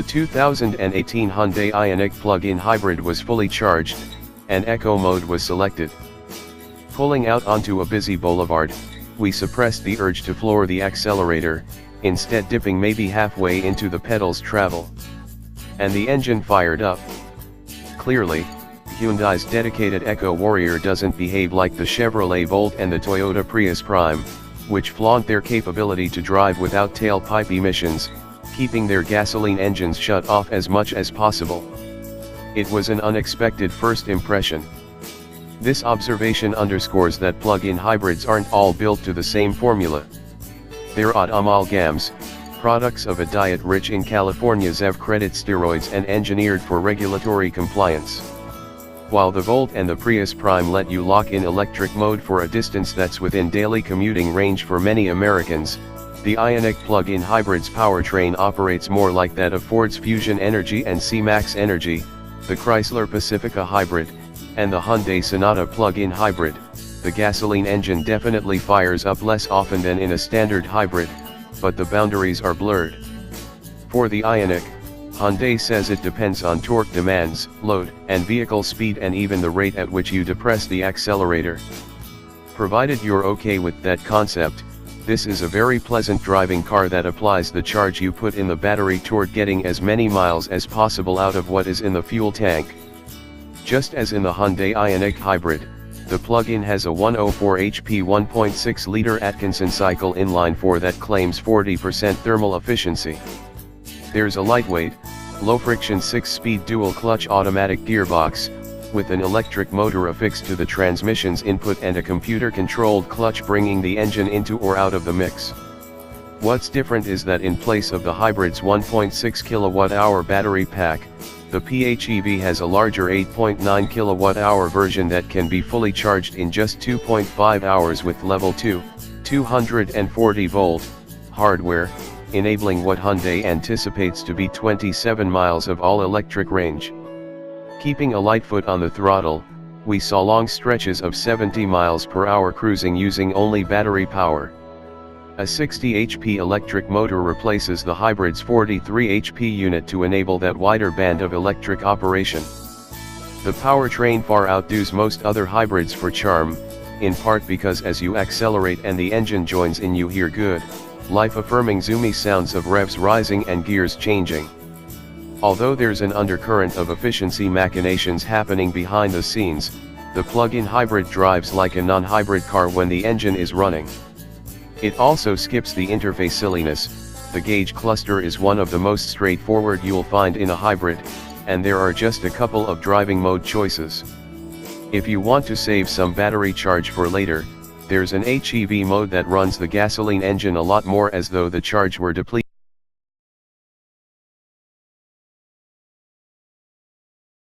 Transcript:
The 2018 Hyundai Ioniq plug-in hybrid was fully charged, and Eco mode was selected. Pulling out onto a busy boulevard, we suppressed the urge to floor the accelerator, instead dipping maybe halfway into the pedals travel. And the engine fired up. Clearly, Hyundai's dedicated Eco Warrior doesn't behave like the Chevrolet Volt and the Toyota Prius Prime, which flaunt their capability to drive without tailpipe emissions, keeping their gasoline engines shut off as much as possible. It was an unexpected first impression. This observation underscores that plug-in hybrids aren't all built to the same formula. They're odd amalgams, products of a diet rich in California's EV credit steroids and engineered for regulatory compliance. While the Volt and the Prius Prime let you lock in electric mode for a distance that's within daily commuting range for many Americans, the Ioniq plug-in hybrid's powertrain operates more like that of Ford's Fusion Energy and C-Max Energy, the Chrysler Pacifica hybrid, and the Hyundai Sonata plug-in hybrid. The gasoline engine definitely fires up less often than in a standard hybrid, but the boundaries are blurred. For the Ioniq, Hyundai says it depends on torque demands, load, and vehicle speed and even the rate at which you depress the accelerator. Provided you're okay with that concept, this is a very pleasant driving car that applies the charge you put in the battery toward getting as many miles as possible out of what is in the fuel tank. Just as in the Hyundai Ioniq Hybrid, the plug-in has a 104 HP 1.6-liter Atkinson cycle inline-4 that claims 40% thermal efficiency. There's a lightweight, low-friction 6-speed dual-clutch automatic gearbox, with an electric motor affixed to the transmission's input and a computer-controlled clutch bringing the engine into or out of the mix. What's different is that in place of the hybrid's 1.6 kWh battery pack, the PHEV has a larger 8.9 kWh version that can be fully charged in just 2.5 hours with level 2, 240 volt, hardware, enabling what Hyundai anticipates to be 27 miles of all-electric range. Keeping a light foot on the throttle, we saw long stretches of 70 miles per hour cruising using only battery power. A 60 HP electric motor replaces the hybrid's 43 HP unit to enable that wider band of electric operation. The powertrain far outdoes most other hybrids for charm, in part because as you accelerate and the engine joins in you hear good, life-affirming zoomy sounds of revs rising and gears changing. Although there's an undercurrent of efficiency machinations happening behind the scenes, the plug-in hybrid drives like a non-hybrid car when the engine is running. It also skips the interface silliness. The gauge cluster is one of the most straightforward you'll find in a hybrid, and there are just a couple of driving mode choices. If you want to save some battery charge for later, there's an HEV mode that runs the gasoline engine a lot more as though the charge were depleted.